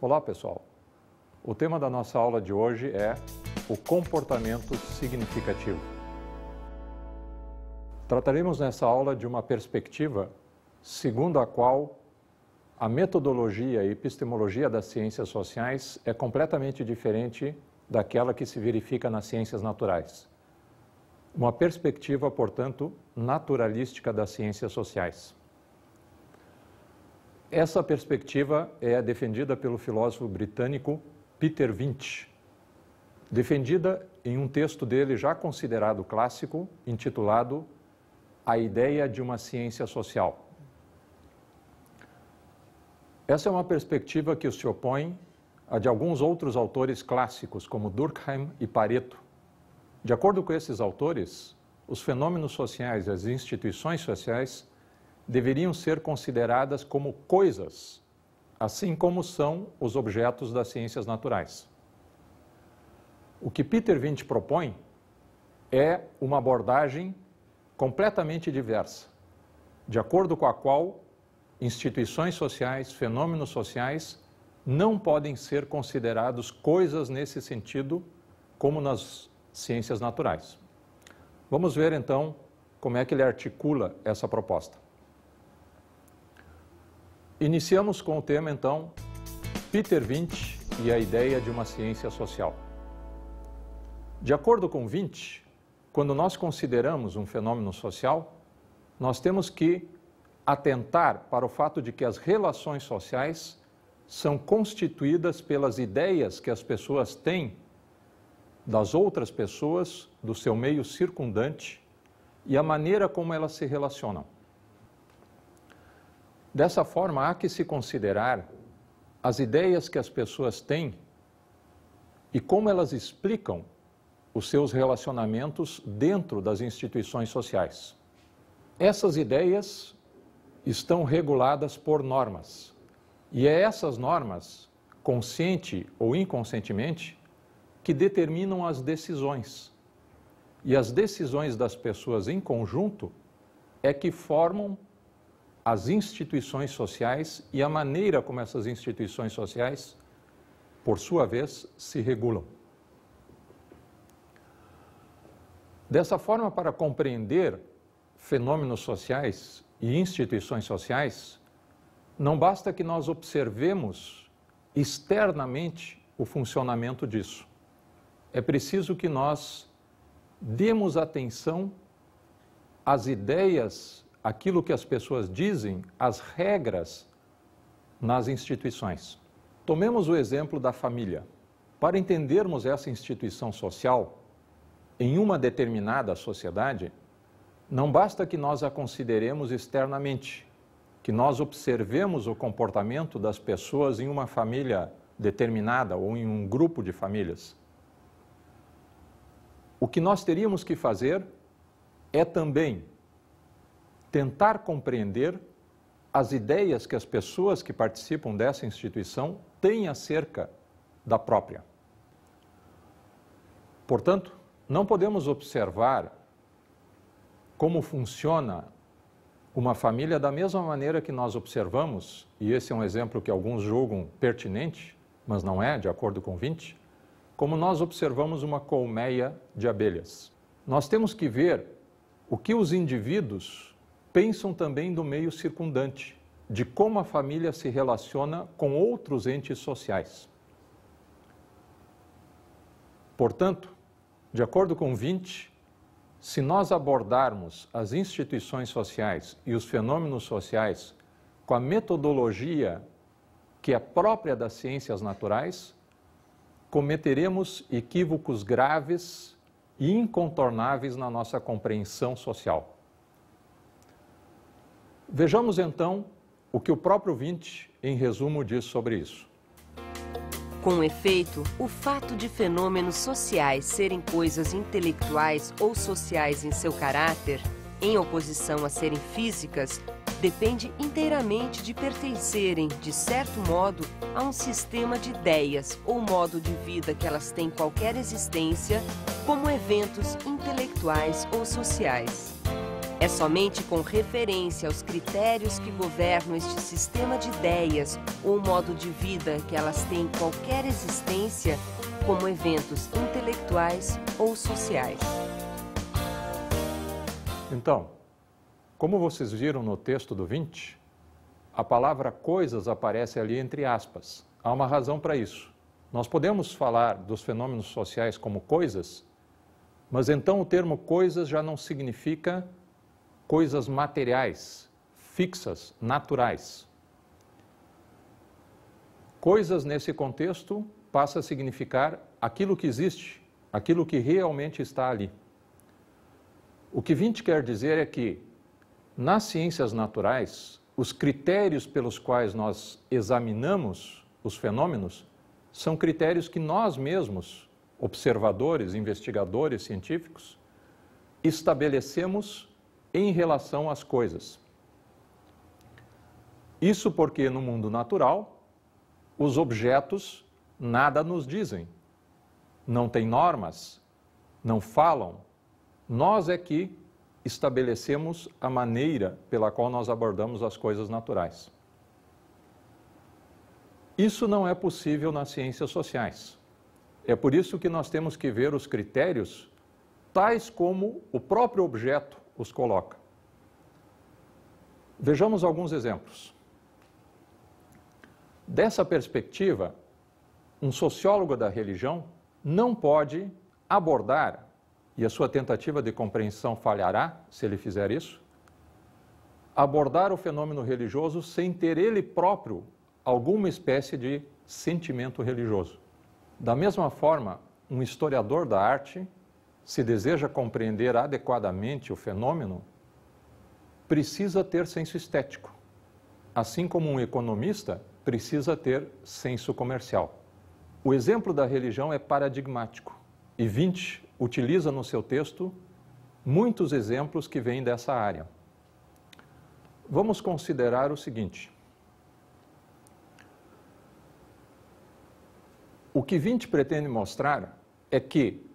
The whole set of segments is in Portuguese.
Olá, pessoal. O tema da nossa aula de hoje é o comportamento significativo. Trataremos nessa aula de uma perspectiva segundo a qual a metodologia e epistemologia das ciências sociais é completamente diferente daquela que se verifica nas ciências naturais. Uma perspectiva, portanto, naturalística das ciências sociais. Essa perspectiva é defendida pelo filósofo britânico Peter Winch, defendida em um texto dele já considerado clássico, intitulado A Ideia de uma Ciência Social. Essa é uma perspectiva que se opõe à de alguns outros autores clássicos, como Durkheim e Pareto. De acordo com esses autores, os fenômenos sociais e as instituições sociais deveriam ser consideradas como coisas, assim como são os objetos das ciências naturais. O que Peter Winch propõe é uma abordagem completamente diversa, de acordo com a qual instituições sociais, fenômenos sociais, não podem ser considerados coisas nesse sentido, como nas ciências naturais. Vamos ver, então, como é que ele articula essa proposta. Iniciamos com o tema, então, Peter Winch e a ideia de uma ciência social. De acordo com Winch, quando nós consideramos um fenômeno social, nós temos que atentar para o fato de que as relações sociais são constituídas pelas ideias que as pessoas têm das outras pessoas, do seu meio circundante e a maneira como elas se relacionam. Dessa forma, há que se considerar as ideias que as pessoas têm e como elas explicam os seus relacionamentos dentro das instituições sociais. Essas ideias estão reguladas por normas, e é essas normas, consciente ou inconscientemente, que determinam as decisões. E as decisões das pessoas em conjunto é que formam as instituições sociais e a maneira como essas instituições sociais, por sua vez, se regulam. Dessa forma, para compreender fenômenos sociais e instituições sociais, não basta que nós observemos externamente o funcionamento disso. É preciso que nós demos atenção às ideias, aquilo que as pessoas dizem, as regras nas instituições. Tomemos o exemplo da família. Para entendermos essa instituição social em uma determinada sociedade, não basta que nós a consideremos externamente, que nós observemos o comportamento das pessoas em uma família determinada ou em um grupo de famílias. O que nós teríamos que fazer é também tentar compreender as ideias que as pessoas que participam dessa instituição têm acerca da própria. Portanto, não podemos observar como funciona uma família da mesma maneira que nós observamos, e esse é um exemplo que alguns julgam pertinente, mas não é, de acordo com Winch, como nós observamos uma colmeia de abelhas. Nós temos que ver o que os indivíduos pensam também do meio circundante, de como a família se relaciona com outros entes sociais. Portanto, de acordo com Winch, se nós abordarmos as instituições sociais e os fenômenos sociais com a metodologia que é própria das ciências naturais, cometeremos equívocos graves e incontornáveis na nossa compreensão social. Vejamos então o que o próprio Winch, em resumo, diz sobre isso. Com efeito, o fato de fenômenos sociais serem coisas intelectuais ou sociais em seu caráter, em oposição a serem físicas, depende inteiramente de pertencerem, de certo modo, a um sistema de ideias ou modo de vida que elas têm qualquer existência, como eventos intelectuais ou sociais. É somente com referência aos critérios que governam este sistema de ideias ou modo de vida que elas têm qualquer existência, como eventos intelectuais ou sociais. Então, como vocês viram no texto do 20, a palavra coisas aparece ali entre aspas. Há uma razão para isso. Nós podemos falar dos fenômenos sociais como coisas, mas então o termo coisas já não significa coisas materiais, fixas, naturais. Coisas nesse contexto passa a significar aquilo que existe, aquilo que realmente está ali. O que 20 quer dizer é que, nas ciências naturais, os critérios pelos quais nós examinamos os fenômenos são critérios que nós mesmos, observadores, investigadores, científicos, estabelecemos em relação às coisas. Isso porque no mundo natural, os objetos nada nos dizem, não têm normas, não falam. Nós é que estabelecemos a maneira pela qual nós abordamos as coisas naturais. Isso não é possível nas ciências sociais. É por isso que nós temos que ver os critérios tais como o próprio objeto os coloca. Vejamos alguns exemplos. Dessa perspectiva, um sociólogo da religião não pode abordar, e a sua tentativa de compreensão falhará se ele fizer isso, abordar o fenômeno religioso sem ter ele próprio alguma espécie de sentimento religioso. Da mesma forma, um historiador da arte, se deseja compreender adequadamente o fenômeno, precisa ter senso estético, assim como um economista precisa ter senso comercial. O exemplo da religião é paradigmático, e 20 utiliza no seu texto muitos exemplos que vêm dessa área. Vamos considerar o seguinte. O que 20 pretende mostrar é que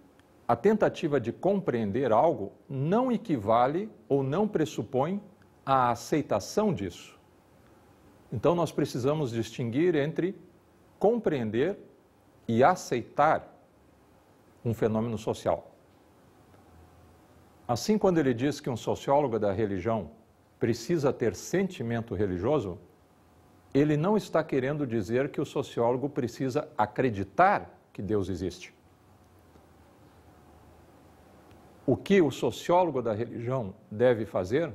a tentativa de compreender algo não equivale ou não pressupõe a aceitação disso. Então, nós precisamos distinguir entre compreender e aceitar um fenômeno social. Assim, quando ele diz que um sociólogo da religião precisa ter sentimento religioso, ele não está querendo dizer que o sociólogo precisa acreditar que Deus existe. O que o sociólogo da religião deve fazer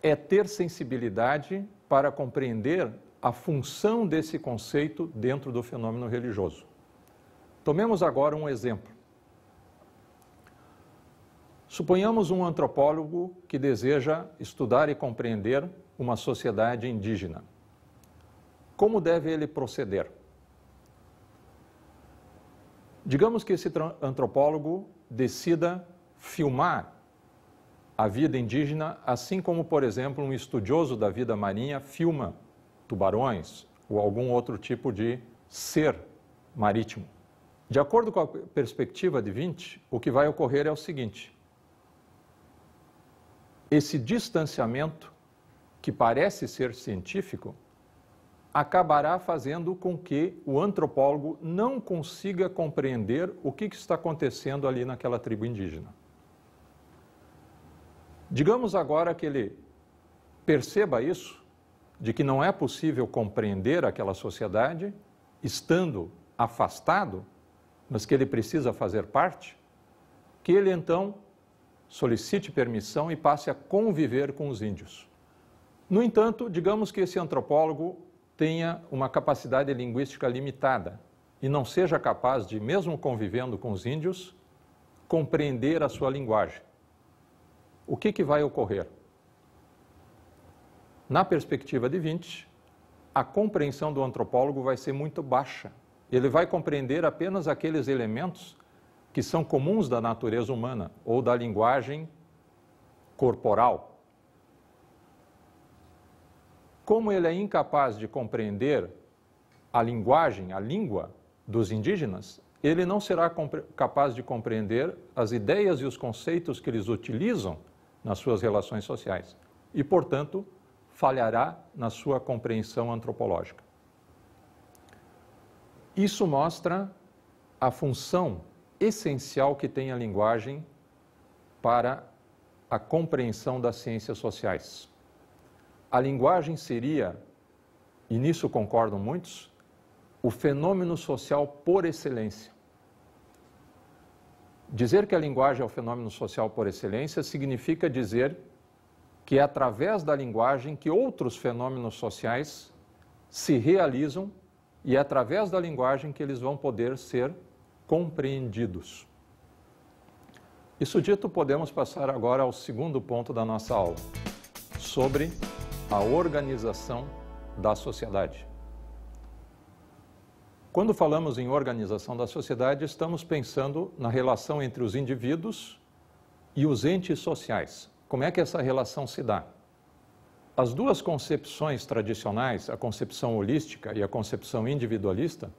é ter sensibilidade para compreender a função desse conceito dentro do fenômeno religioso. Tomemos agora um exemplo. Suponhamos um antropólogo que deseja estudar e compreender uma sociedade indígena. Como deve ele proceder? Digamos que esse antropólogo decida filmar a vida indígena, assim como, por exemplo, um estudioso da vida marinha filma tubarões ou algum outro tipo de ser marítimo. De acordo com a perspectiva de 20, o que vai ocorrer é o seguinte: esse distanciamento, que parece ser científico, acabará fazendo com que o antropólogo não consiga compreender o que está acontecendo ali naquela tribo indígena. Digamos agora que ele perceba isso, de que não é possível compreender aquela sociedade, estando afastado, mas que ele precisa fazer parte, que ele então solicite permissão e passe a conviver com os índios. No entanto, digamos que esse antropólogo tenha uma capacidade linguística limitada e não seja capaz de, mesmo convivendo com os índios, compreender a sua linguagem. O que vai ocorrer? Na perspectiva de 20, a compreensão do antropólogo vai ser muito baixa. Ele vai compreender apenas aqueles elementos que são comuns da natureza humana ou da linguagem corporal. Como ele é incapaz de compreender a linguagem, a língua dos indígenas, ele não será capaz de compreender as ideias e os conceitos que eles utilizam nas suas relações sociais e, portanto, falhará na sua compreensão antropológica. Isso mostra a função essencial que tem a linguagem para a compreensão das ciências sociais. A linguagem seria, e nisso concordam muitos, o fenômeno social por excelência. Dizer que a linguagem é o fenômeno social por excelência significa dizer que é através da linguagem que outros fenômenos sociais se realizam e é através da linguagem que eles vão poder ser compreendidos. Isso dito, podemos passar agora ao segundo ponto da nossa aula, sobre a organização da sociedade. Quando falamos em organização da sociedade, estamos pensando na relação entre os indivíduos e os entes sociais. Como é que essa relação se dá? As duas concepções tradicionais, a concepção holística e a concepção individualista,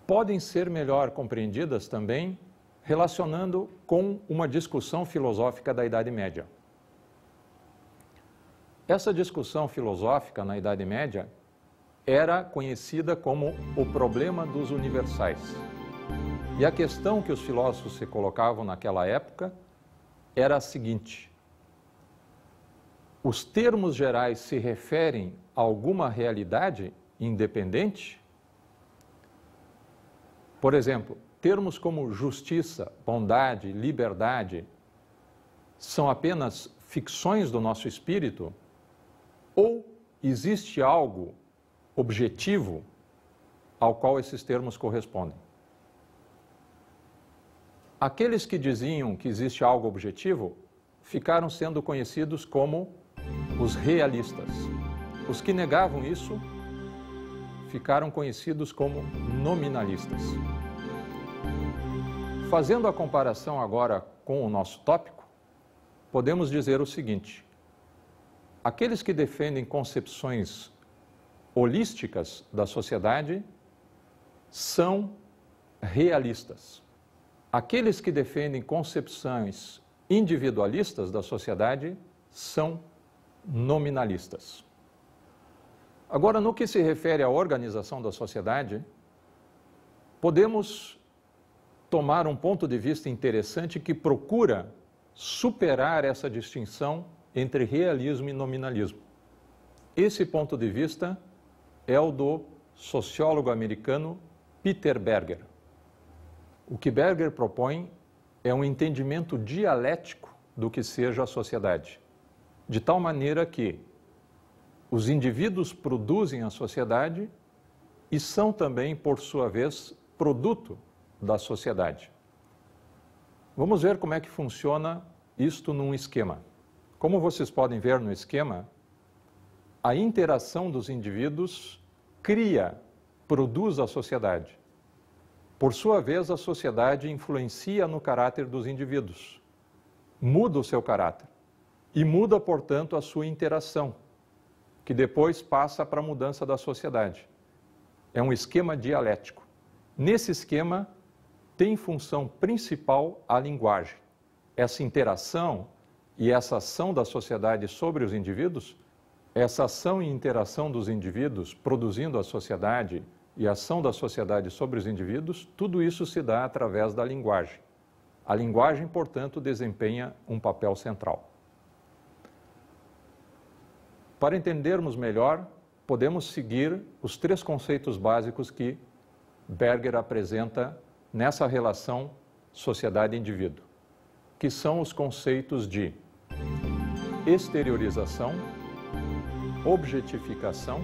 podem ser melhor compreendidas também relacionando com uma discussão filosófica da Idade Média. Essa discussão filosófica na Idade Média era conhecida como o problema dos universais. E a questão que os filósofos se colocavam naquela época era a seguinte: os termos gerais se referem a alguma realidade independente? Por exemplo, termos como justiça, bondade, liberdade são apenas ficções do nosso espírito? Ou existe algo objetivo ao qual esses termos correspondem? Aqueles que diziam que existe algo objetivo ficaram sendo conhecidos como os realistas. Os que negavam isso ficaram conhecidos como nominalistas. Fazendo a comparação agora com o nosso tópico, podemos dizer o seguinte: aqueles que defendem concepções holísticas da sociedade são realistas. Aqueles que defendem concepções individualistas da sociedade são nominalistas. Agora, no que se refere à organização da sociedade, podemos tomar um ponto de vista interessante que procura superar essa distinção entre realismo e nominalismo. Esse ponto de vista é o do sociólogo americano Peter Berger. O que Berger propõe é um entendimento dialético do que seja a sociedade, de tal maneira que os indivíduos produzem a sociedade e são também, por sua vez, produto da sociedade. Vamos ver como é que funciona isto num esquema. Como vocês podem ver no esquema, a interação dos indivíduos produz a sociedade. Por sua vez, a sociedade influencia no caráter dos indivíduos, muda o seu caráter e muda, portanto, a sua interação, que depois passa para a mudança da sociedade. É um esquema dialético. Nesse esquema, tem função principal a linguagem. Essa interação e essa ação da sociedade sobre os indivíduos, essa ação e interação dos indivíduos produzindo a sociedade e a ação da sociedade sobre os indivíduos, tudo isso se dá através da linguagem. A linguagem, portanto, desempenha um papel central. Para entendermos melhor, podemos seguir os três conceitos básicos que Berger apresenta nessa relação sociedade-indivíduo, que são os conceitos de exteriorização, objetificação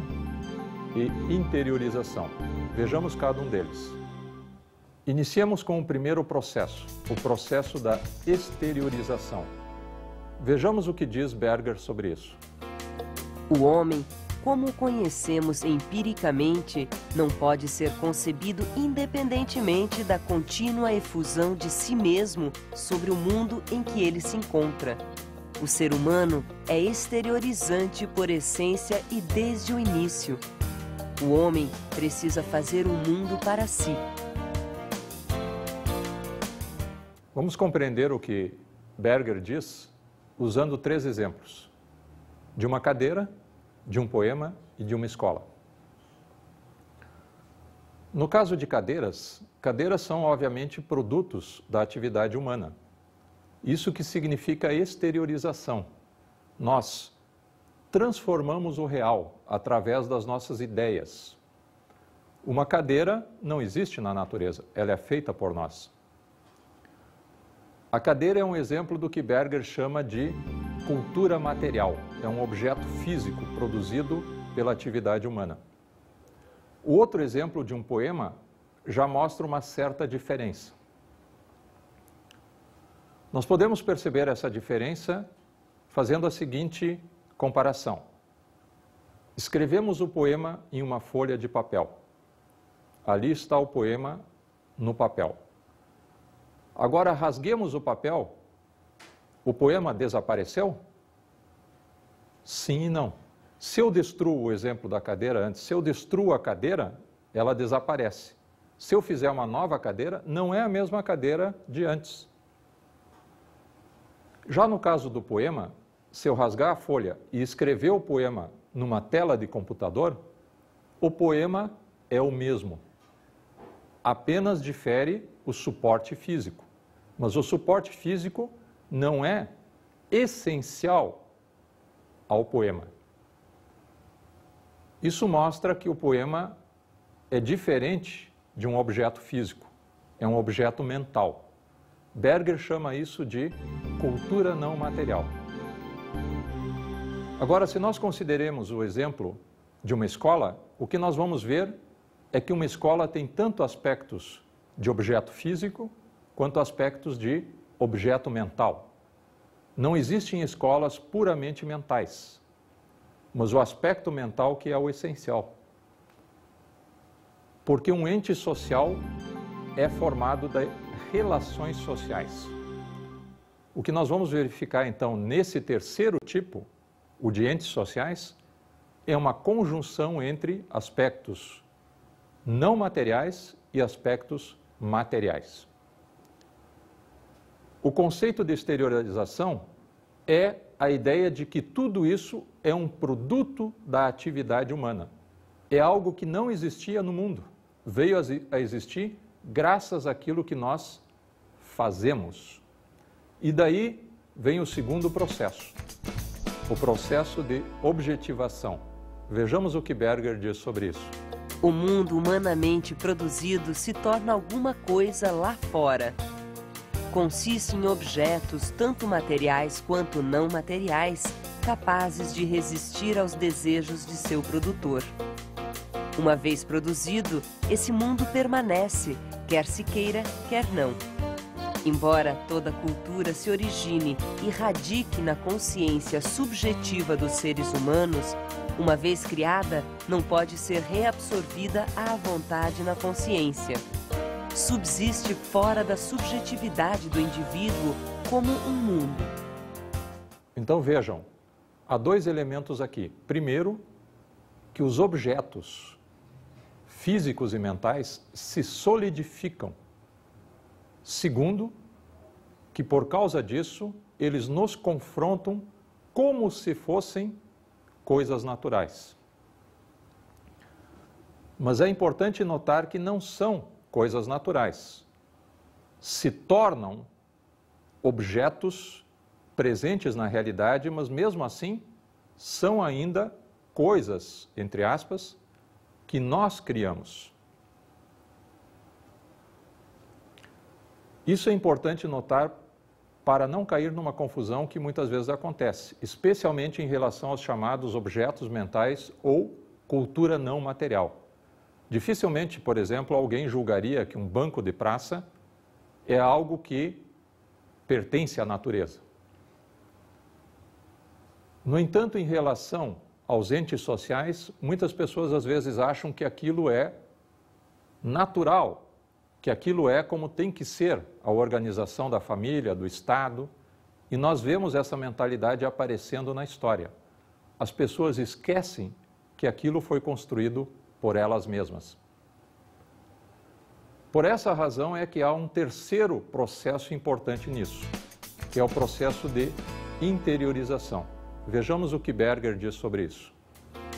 e interiorização. Vejamos cada um deles. Iniciemos com o primeiro processo, o processo da exteriorização. Vejamos o que diz Berger sobre isso. O homem, como o conhecemos empiricamente, não pode ser concebido independentemente da contínua efusão de si mesmo sobre o mundo em que ele se encontra. O ser humano é exteriorizante por essência e desde o início. O homem precisa fazer um mundo para si. Vamos compreender o que Berger diz usando 3 exemplos: de uma cadeira, de um poema e de uma escola. No caso de cadeiras, cadeiras são obviamente produtos da atividade humana. Isso que significa exteriorização. Nós transformamos o real através das nossas ideias. Uma cadeira não existe na natureza, ela é feita por nós. A cadeira é um exemplo do que Berger chama de cultura material. É um objeto físico produzido pela atividade humana. O outro exemplo de um poema já mostra uma certa diferença. Nós podemos perceber essa diferença fazendo a seguinte comparação. Escrevemos o poema em uma folha de papel. Ali está o poema no papel. Agora rasguemos o papel. O poema desapareceu? Sim e não. Se eu destruo o exemplo da cadeira antes, se eu destruo a cadeira, ela desaparece. Se eu fizer uma nova cadeira, não é a mesma cadeira de antes. Já no caso do poema, se eu rasgar a folha e escrever o poema numa tela de computador, o poema é o mesmo. Apenas difere o suporte físico. Mas o suporte físico não é essencial ao poema. Isso mostra que o poema é diferente de um objeto físico, é um objeto mental. Berger chama isso de cultura não material. Agora, se nós consideremos o exemplo de uma escola, o que nós vamos ver é que uma escola tem tanto aspectos de objeto físico quanto aspectos de objeto mental. Não existem escolas puramente mentais, mas o aspecto mental que é o essencial. Porque um ente social é formado de relações sociais. O que nós vamos verificar então nesse terceiro tipo, o de entes sociais, é uma conjunção entre aspectos não materiais e aspectos materiais. O conceito de exteriorização é a ideia de que tudo isso é um produto da atividade humana. É algo que não existia no mundo, veio a existir graças àquilo que nós fazemos. E daí vem o segundo processo, o processo de objetivação. Vejamos o que Berger diz sobre isso. O mundo humanamente produzido se torna alguma coisa lá fora. Consiste em objetos, tanto materiais quanto não materiais, capazes de resistir aos desejos de seu produtor. Uma vez produzido, esse mundo permanece, quer se queira, quer não. Embora toda cultura se origine e radique na consciência subjetiva dos seres humanos, uma vez criada, não pode ser reabsorvida à vontade na consciência. Subsiste fora da subjetividade do indivíduo como um mundo. Então vejam, há 2 elementos aqui. Primeiro, que os objetos físicos e mentais se solidificam. Segundo, que por causa disso, eles nos confrontam como se fossem coisas naturais. Mas é importante notar que não são coisas naturais. Se tornam objetos presentes na realidade, mas mesmo assim são ainda coisas, entre aspas, que nós criamos. Isso é importante notar para não cair numa confusão que muitas vezes acontece, especialmente em relação aos chamados objetos mentais ou cultura não material. Dificilmente, por exemplo, alguém julgaria que um banco de praça é algo que pertence à natureza. No entanto, em relação aos entes sociais, muitas pessoas às vezes acham que aquilo é natural, que aquilo é como tem que ser a organização da família, do Estado, e nós vemos essa mentalidade aparecendo na história. As pessoas esquecem que aquilo foi construído por elas mesmas. Por essa razão é que há um terceiro processo importante nisso, que é o processo de interiorização. Vejamos o que Berger diz sobre isso.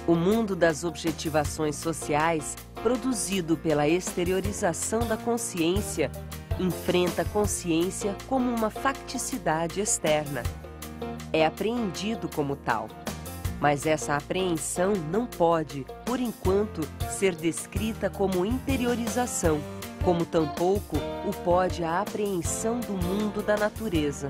O mundo das objetivações sociais, produzido pela exteriorização da consciência, enfrenta a consciência como uma facticidade externa. É apreendido como tal. Mas essa apreensão não pode, por enquanto, ser descrita como interiorização, como tampouco o pode a apreensão do mundo da natureza.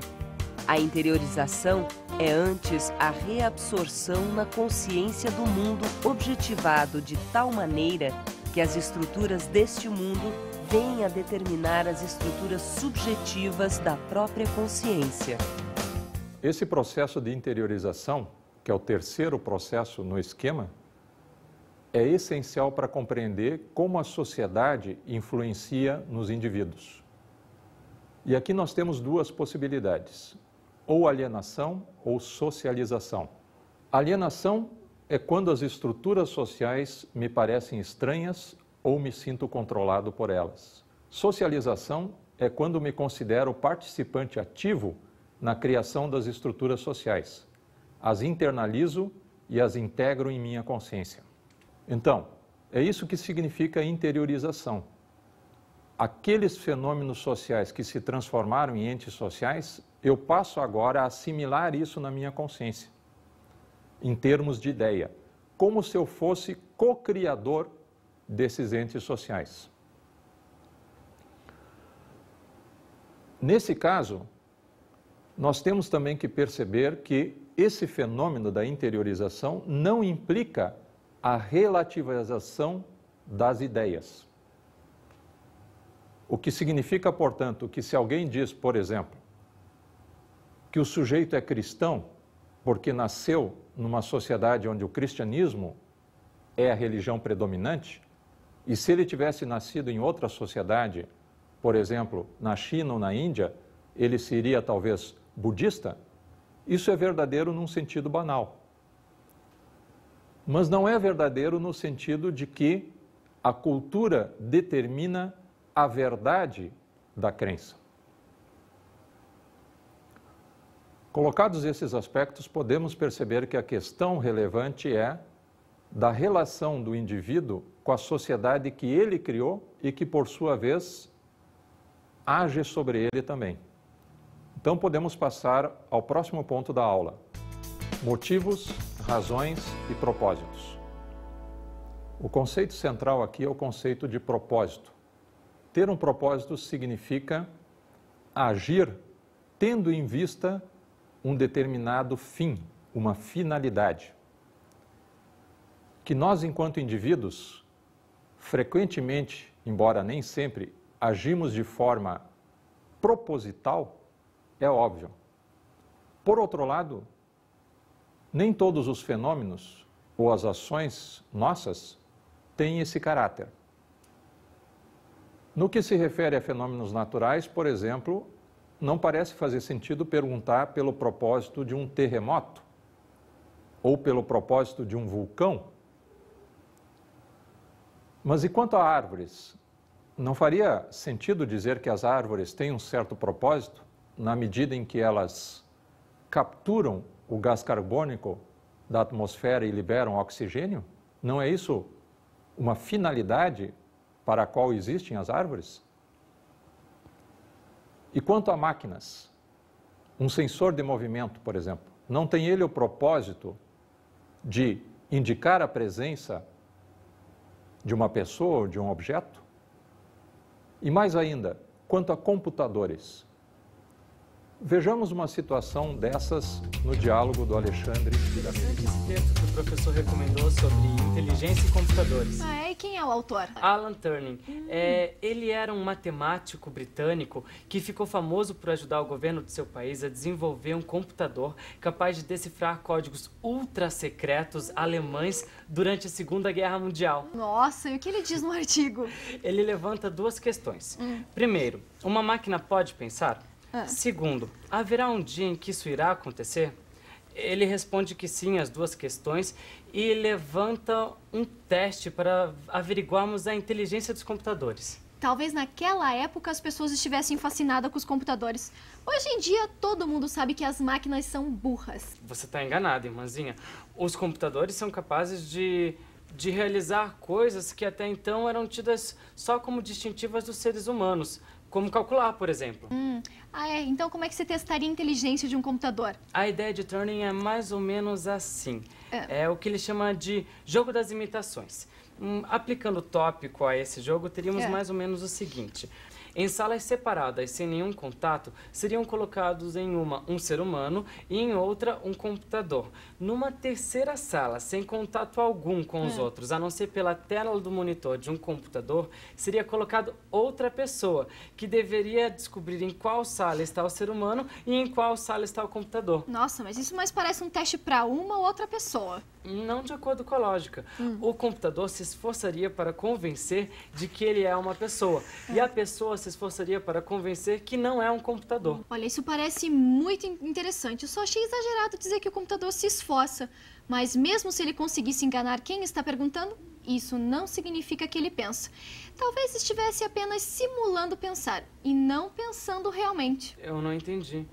A interiorização é antes a reabsorção na consciência do mundo objetivado de tal maneira que as estruturas deste mundo vêm a determinar as estruturas subjetivas da própria consciência. Esse processo de interiorização, que é o terceiro processo no esquema, é essencial para compreender como a sociedade influencia nos indivíduos. E aqui nós temos duas possibilidades, ou alienação ou socialização. Alienação é quando as estruturas sociais me parecem estranhas ou me sinto controlado por elas. Socialização é quando me considero participante ativo na criação das estruturas sociais. As internalizo e as integro em minha consciência. Então, é isso que significa interiorização. Aqueles fenômenos sociais que se transformaram em entes sociais, eu passo agora a assimilar isso na minha consciência, em termos de ideia, como se eu fosse co-criador desses entes sociais. Nesse caso, nós temos também que perceber que esse fenômeno da interiorização não implica a relativização das ideias. O que significa, portanto, que se alguém diz, por exemplo, que o sujeito é cristão porque nasceu numa sociedade onde o cristianismo é a religião predominante, e se ele tivesse nascido em outra sociedade, por exemplo, na China ou na Índia, ele seria talvez budista, isso é verdadeiro num sentido banal. Mas não é verdadeiro no sentido de que a cultura determina a verdade da crença. Colocados esses aspectos, podemos perceber que a questão relevante é da relação do indivíduo com a sociedade que ele criou e que, por sua vez, age sobre ele também. Então, podemos passar ao próximo ponto da aula: motivos, razões e propósitos. O conceito central aqui é o conceito de propósito. Ter um propósito significa agir tendo em vista um determinado fim, uma finalidade. Que nós, enquanto indivíduos, frequentemente, embora nem sempre, agimos de forma proposital, é óbvio. Por outro lado, nem todos os fenômenos ou as ações nossas têm esse caráter. No que se refere a fenômenos naturais, por exemplo, não parece fazer sentido perguntar pelo propósito de um terremoto ou pelo propósito de um vulcão. Mas e quanto a árvores? Não faria sentido dizer que as árvores têm um certo propósito na medida em que elas capturam o gás carbônico da atmosfera e liberam oxigênio? Não é isso uma finalidade para a qual existem as árvores? E quanto a máquinas? Um sensor de movimento, por exemplo, não tem ele o propósito de indicar a presença de uma pessoa ou de um objeto? E mais ainda, quanto a computadores? Vejamos uma situação dessas no diálogo do Alexandre e da Melissa. Esse texto que o professor recomendou sobre inteligência e computadores. E quem é o autor? Alan Turing. Ele era um matemático britânico que ficou famoso por ajudar o governo de seu país a desenvolver um computador capaz de decifrar códigos ultra secretos alemães durante a Segunda Guerra Mundial. Nossa, e o que ele diz no artigo? Ele levanta duas questões. Primeiro, uma máquina pode pensar? Segundo, haverá um dia em que isso irá acontecer? Ele responde que sim às duas questões e levanta um teste para averiguarmos a inteligência dos computadores. talvez naquela época as pessoas estivessem fascinadas com os computadores. Hoje em dia, todo mundo sabe que as máquinas são burras. Você está enganada, irmãzinha. Os computadores são capazes de realizar coisas que até então eram tidas só como distintivas dos seres humanos. Como calcular, por exemplo. Então como é que você testaria a inteligência de um computador? A ideia de Turing é mais ou menos assim. É o que ele chama de jogo das imitações. Aplicando o tópico a esse jogo, teríamos mais ou menos o seguinte. Em salas separadas, sem nenhum contato, seriam colocados em uma um ser humano e em outra um computador. Numa terceira sala, sem contato algum com os outros, a não ser pela tela do monitor de um computador, seria colocado outra pessoa, que deveria descobrir em qual sala está o ser humano e em qual sala está o computador. Nossa, mas isso mais parece um teste para uma ou outra pessoa. Não de acordo com a lógica. O computador se esforçaria para convencer de que ele é uma pessoa. E a pessoa se esforçaria para convencer que não é um computador. Olha, isso parece muito interessante. Eu só achei exagerado dizer que o computador se esforça. Mas mesmo se ele conseguisse enganar quem está perguntando, isso não significa que ele pensa. Talvez estivesse apenas simulando pensar e não pensando realmente. Eu não entendi.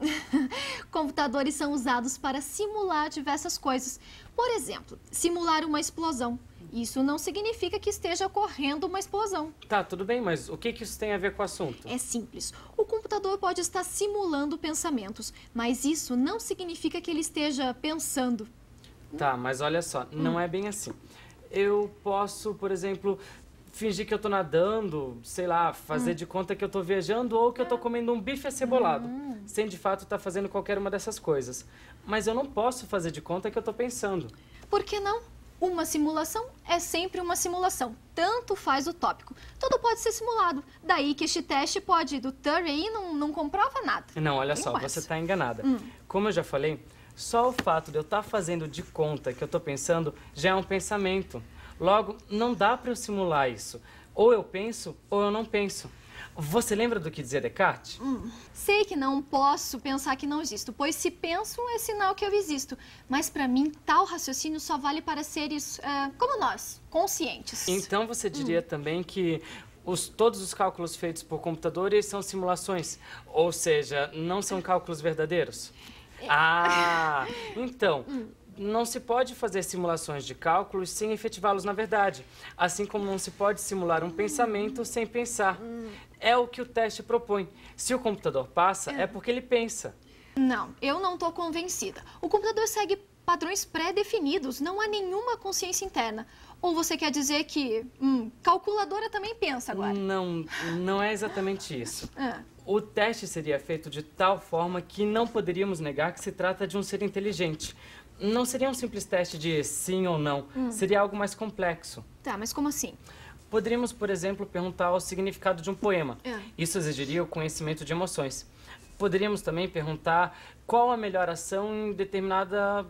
Computadores são usados para simular diversas coisas. Por exemplo, simular uma explosão. Isso não significa que esteja ocorrendo uma explosão. Tá, tudo bem, mas o que isso tem a ver com o assunto? É simples. O computador pode estar simulando pensamentos, mas isso não significa que ele esteja pensando. Tá, mas olha só, não é bem assim. Eu posso, por exemplo, fingir que eu tô nadando, sei lá, fazer de conta que eu tô viajando ou que eu tô comendo um bife acebolado, sem de fato estar fazendo qualquer uma dessas coisas. Mas eu não posso fazer de conta que eu tô pensando. Por que não? Uma simulação é sempre uma simulação. Tanto faz o tópico. Tudo pode ser simulado. Daí que este teste do Turing não comprova nada. Não, olha só, você tá enganada. Como eu já falei, só o fato de eu estar fazendo de conta que eu tô pensando já é um pensamento. Logo, não dá para eu simular isso. Ou eu penso, ou eu não penso. Você lembra do que dizia Descartes? Sei que não posso pensar que não existo, pois se penso é sinal que eu existo. Mas para mim, tal raciocínio só vale para seres como nós, conscientes. Então você diria também que todos os cálculos feitos por computadores são simulações, ou seja, não são cálculos verdadeiros? Então, não se pode fazer simulações de cálculos sem efetivá-los na verdade, assim como não se pode simular um pensamento sem pensar. É o que o teste propõe. Se o computador passa, é porque ele pensa. Não, eu não estou convencida. O computador segue padrões pré-definidos, não há nenhuma consciência interna. Ou você quer dizer que calculadora também pensa agora? Não é exatamente isso. O teste seria feito de tal forma que não poderíamos negar que se trata de um ser inteligente. Não seria um simples teste de sim ou não, seria algo mais complexo. Tá, mas como assim? Poderíamos, por exemplo, perguntar o significado de um poema. Isso exigiria o conhecimento de emoções. Poderíamos também perguntar qual a melhor ação em determinadas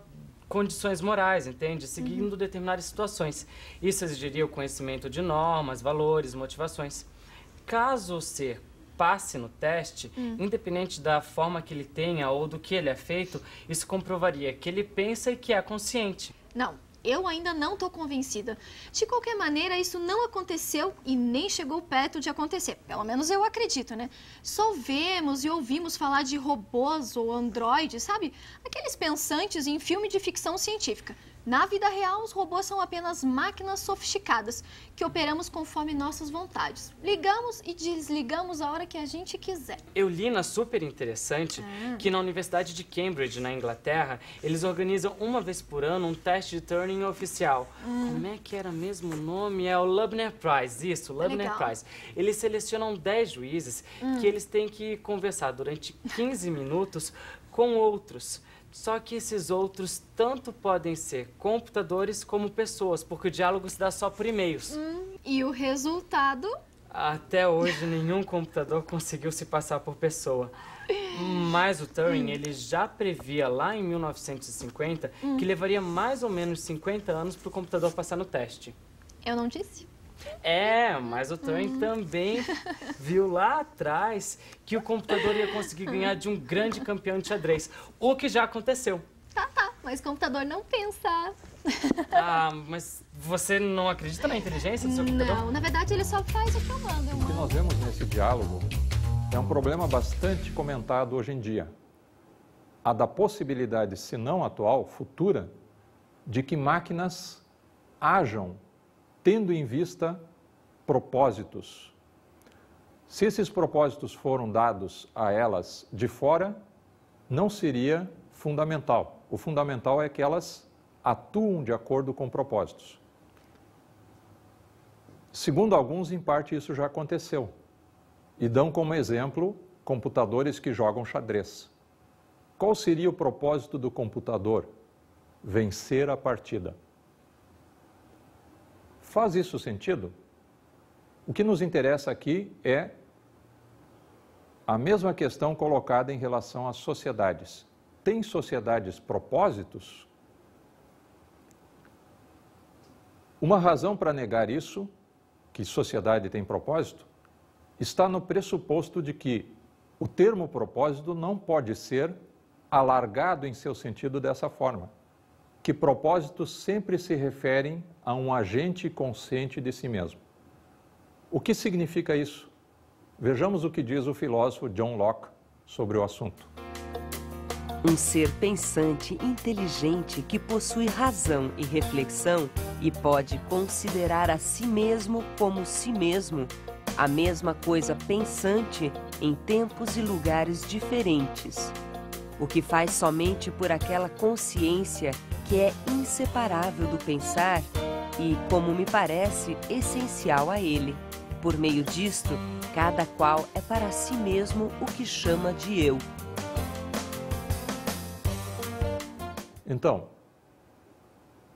condições morais, entende? Seguindo determinadas situações. Isso exigiria o conhecimento de normas, valores, motivações. Caso o ser passe no teste, independente da forma que ele tenha ou do que ele é feito, isso comprovaria que ele pensa e que é consciente. Não, eu ainda não estou convencida. De qualquer maneira, isso não aconteceu e nem chegou perto de acontecer. Pelo menos eu acredito, né? Só vemos e ouvimos falar de robôs ou androides, sabe? Aqueles pensantes em filme de ficção científica. Na vida real, os robôs são apenas máquinas sofisticadas que operamos conforme nossas vontades. Ligamos e desligamos a hora que a gente quiser. Eu li na Super Interessante que na Universidade de Cambridge, na Inglaterra, eles organizam uma vez por ano um teste de Turing oficial. Como é que era mesmo o nome? É o Loebner Prize, isso, Loebner Prize. Eles selecionam 10 juízes que eles têm que conversar durante 15 minutos com outros. Só que esses outros tanto podem ser computadores como pessoas, porque o diálogo se dá só por e-mails. E o resultado? Até hoje, nenhum computador conseguiu se passar por pessoa. Mas o Turing, ele já previa lá em 1950 que levaria mais ou menos 50 anos para o computador passar no teste. Eu não disse? Mas o Turing também viu lá atrás que o computador ia conseguir ganhar de um grande campeão de xadrez, o que já aconteceu. Tá. Mas computador não pensa. Ah, mas você não acredita na inteligência do seu computador? Não, na verdade ele só faz o que eu mando. O que nós vemos nesse diálogo é um problema bastante comentado hoje em dia. A da possibilidade, se não atual, futura, de que máquinas hajam tendo em vista propósitos. Se esses propósitos foram dados a elas de fora, não seria fundamental. O fundamental é que elas atuam de acordo com propósitos. Segundo alguns, em parte isso já aconteceu. E dão como exemplo computadores que jogam xadrez. Qual seria o propósito do computador? Vencer a partida. Faz isso sentido? O que nos interessa aqui é a mesma questão colocada em relação às sociedades. Tem sociedades propósitos? Uma razão para negar isso, que sociedade tem propósito, está no pressuposto de que o termo propósito não pode ser alargado em seu sentido dessa forma, que propósitos sempre se referem a um agente consciente de si mesmo. O que significa isso? Vejamos o que diz o filósofo John Locke sobre o assunto. Um ser pensante, inteligente, que possui razão e reflexão e pode considerar a si mesmo como si mesmo, a mesma coisa pensante em tempos e lugares diferentes. O que faz somente por aquela consciência que é inseparável do pensar e, como me parece, essencial a ele. Por meio disto, cada qual é para si mesmo o que chama de eu. Então,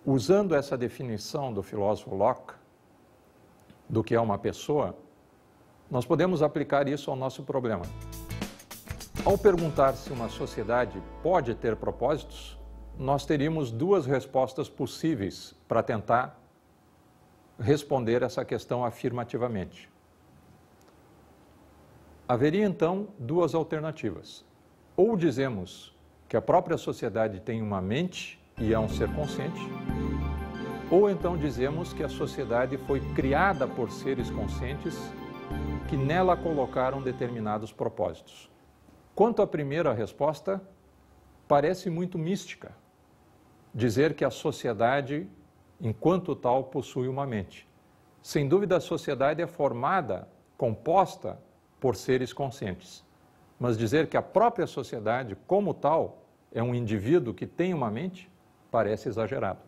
usando essa definição do filósofo Locke, do que é uma pessoa, nós podemos aplicar isso ao nosso problema. Ao perguntar se uma sociedade pode ter propósitos, nós teríamos duas respostas possíveis para tentar responder essa questão afirmativamente. Haveria então duas alternativas. Ou dizemos que a própria sociedade tem uma mente e é um ser consciente, ou então dizemos que a sociedade foi criada por seres conscientes que nela colocaram determinados propósitos. Quanto à primeira resposta, parece muito mística dizer que a sociedade, enquanto tal, possui uma mente. Sem dúvida, a sociedade é formada, composta por seres conscientes. Mas dizer que a própria sociedade, como tal, é um indivíduo que tem uma mente, parece exagerado.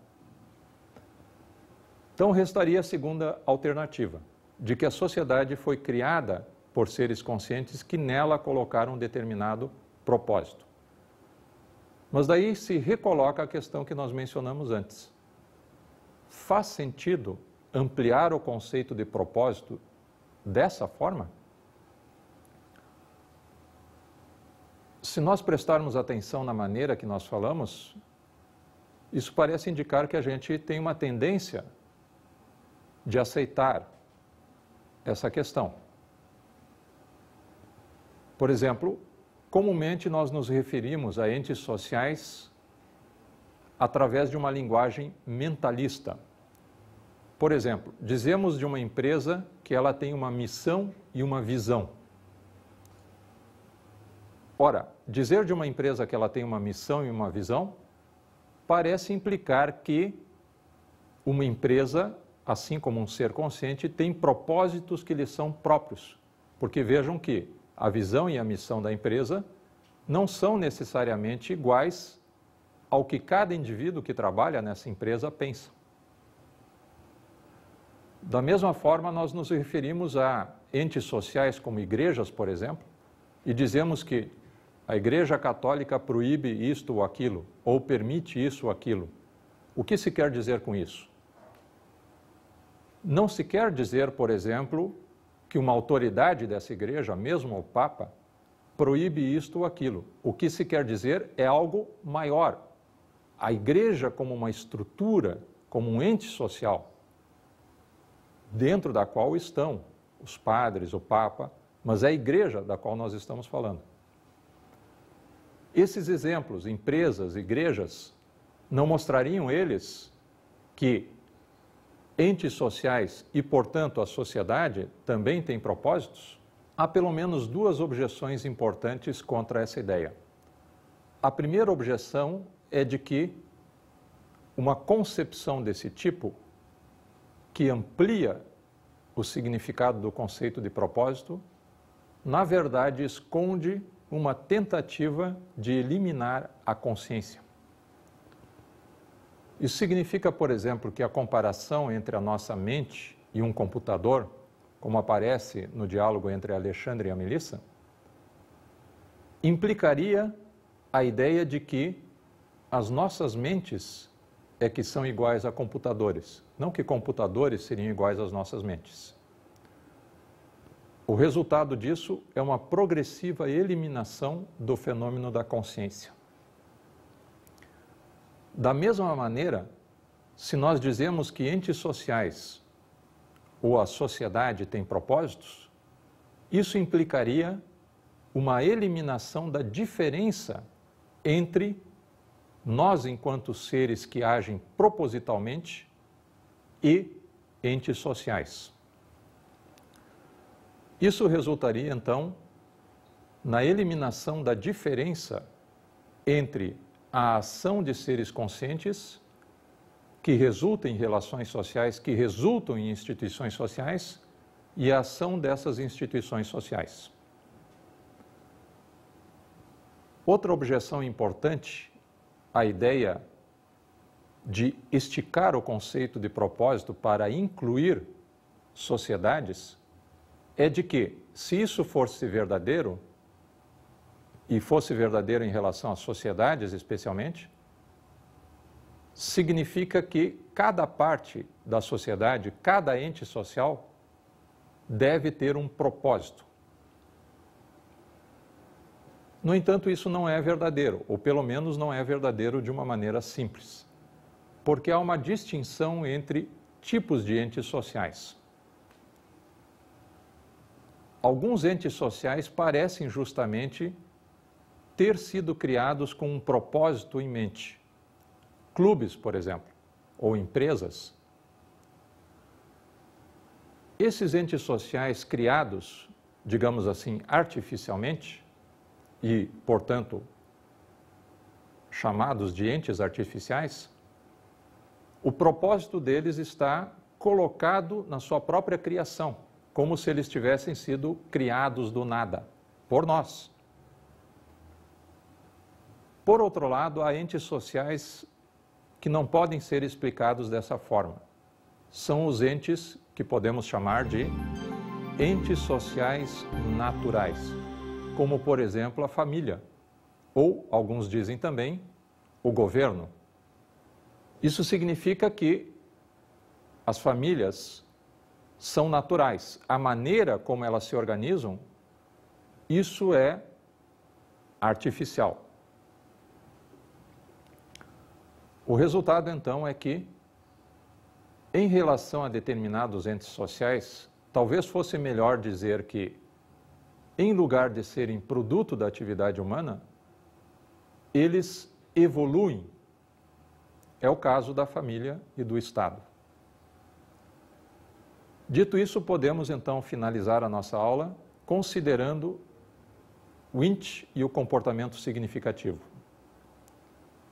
Então, restaria a segunda alternativa, de que a sociedade foi criada por seres conscientes que nela colocaram um determinado propósito. Mas daí se recoloca a questão que nós mencionamos antes. Faz sentido ampliar o conceito de propósito dessa forma? Se nós prestarmos atenção na maneira que nós falamos, isso parece indicar que a gente tem uma tendência de aceitar essa questão. Por exemplo, comumente nós nos referimos a entes sociais através de uma linguagem mentalista. Por exemplo, dizemos de uma empresa que ela tem uma missão e uma visão. Ora, dizer de uma empresa que ela tem uma missão e uma visão parece implicar que uma empresa, assim como um ser consciente, tem propósitos que lhe são próprios. Porque vejam que a visão e a missão da empresa não são necessariamente iguais ao que cada indivíduo que trabalha nessa empresa pensa. Da mesma forma, nós nos referimos a entes sociais como igrejas, por exemplo, e dizemos que a Igreja Católica proíbe isto ou aquilo, ou permite isso ou aquilo. O que se quer dizer com isso? Não se quer dizer, por exemplo, que uma autoridade dessa igreja, mesmo o Papa, proíbe isto ou aquilo. O que se quer dizer é algo maior. A igreja como uma estrutura, como um ente social, dentro da qual estão os padres, o Papa, mas é a igreja da qual nós estamos falando. Esses exemplos, empresas, igrejas, Não mostrariam eles que entes sociais e, portanto, a sociedade também têm propósitos? Há pelo menos duas objeções importantes contra essa ideia. A primeira objeção é de que uma concepção desse tipo, que amplia o significado do conceito de propósito, na verdade esconde uma tentativa de eliminar a consciência. Isso significa, por exemplo, que a comparação entre a nossa mente e um computador, como aparece no diálogo entre Alexandre e a Melissa, implicaria a ideia de que as nossas mentes é que são iguais a computadores, não que computadores seriam iguais às nossas mentes. O resultado disso é uma progressiva eliminação do fenômeno da consciência. Da mesma maneira, se nós dizemos que entes sociais ou a sociedade têm propósitos, isso implicaria uma eliminação da diferença entre nós, enquanto seres que agem propositalmente, e entes sociais. Isso resultaria, então, na eliminação da diferença entre a ação de seres conscientes, que resulta em relações sociais, que resultam em instituições sociais, e a ação dessas instituições sociais. Outra objeção importante à ideia de esticar o conceito de propósito para incluir sociedades é de que, se isso fosse verdadeiro, e fosse verdadeiro em relação às sociedades especialmente, significa que cada parte da sociedade, cada ente social, deve ter um propósito. No entanto, isso não é verdadeiro, ou pelo menos não é verdadeiro de uma maneira simples, porque há uma distinção entre tipos de entes sociais. Alguns entes sociais parecem justamente ter sido criados com um propósito em mente. Clubes, por exemplo, ou empresas. Esses entes sociais criados, digamos assim, artificialmente, e, portanto, chamados de entes artificiais, o propósito deles está colocado na sua própria criação, como se eles tivessem sido criados do nada, por nós. Por outro lado, há entes sociais que não podem ser explicados dessa forma. São os entes que podemos chamar de entes sociais naturais, como, por exemplo, a família, ou, alguns dizem também, o governo. Isso significa que as famílias são naturais. A maneira como elas se organizam, isso é artificial. O resultado, então, é que, em relação a determinados entes sociais, talvez fosse melhor dizer que, em lugar de serem produto da atividade humana, eles evoluem. É o caso da família e do Estado. Dito isso, podemos então finalizar a nossa aula considerando Wundt e o comportamento significativo.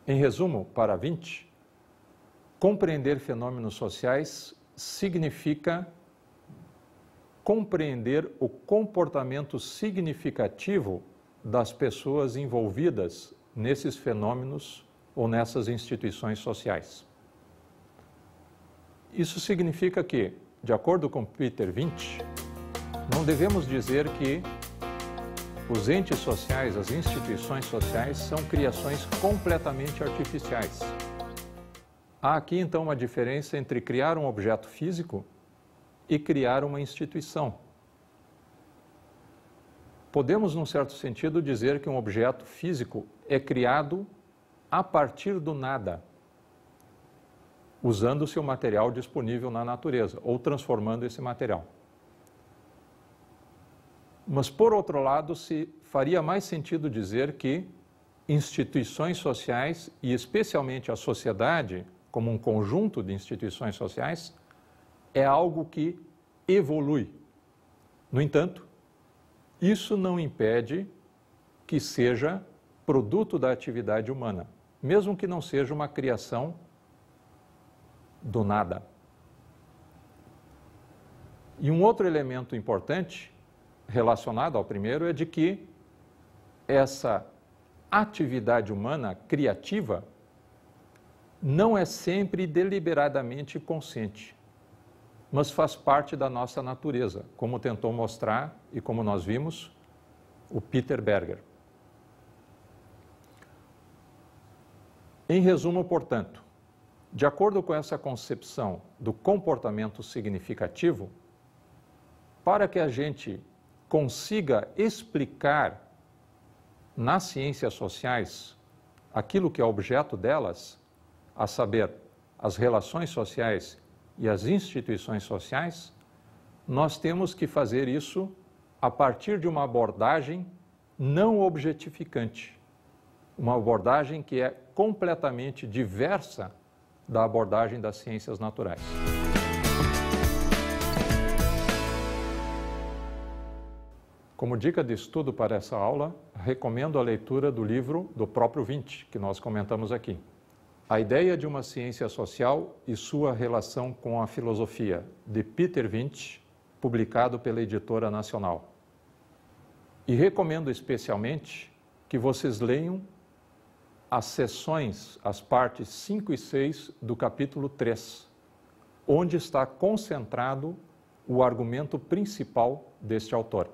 Em resumo, para Wundt, compreender fenômenos sociais significa compreender o comportamento significativo das pessoas envolvidas nesses fenômenos ou nessas instituições sociais. Isso significa que, de acordo com Peter Wundt, não devemos dizer que os entes sociais, as instituições sociais, são criações completamente artificiais. Há aqui, então, uma diferença entre criar um objeto físico e criar uma instituição. Podemos, num certo sentido, dizer que um objeto físico é criado a partir do nada, usando-se o material disponível na natureza, ou transformando esse material. Mas, por outro lado, se faria mais sentido dizer que instituições sociais e especialmente a sociedade como um conjunto de instituições sociais é algo que evolui. No entanto, isso não impede que seja produto da atividade humana, mesmo que não seja uma criação do nada. E um outro elemento importante relacionado ao primeiro é de que essa atividade humana criativa não é sempre deliberadamente consciente, mas faz parte da nossa natureza, como tentou mostrar e como nós vimos o Peter Berger. Em resumo, portanto, de acordo com essa concepção do comportamento significativo, para que a gente consiga explicar nas ciências sociais aquilo que é objeto delas, a saber, as relações sociais e as instituições sociais, nós temos que fazer isso a partir de uma abordagem não objetificante, uma abordagem que é completamente diversa da abordagem das ciências naturais. Como dica de estudo para essa aula, recomendo a leitura do livro do próprio Wundt, que nós comentamos aqui. A Ideia de uma Ciência Social e Sua Relação com a Filosofia, de Peter Wundt, publicado pela Editora Nacional. E recomendo especialmente que vocês leiam as seções, as partes 5 e 6 do capítulo 3, onde está concentrado o argumento principal deste autor.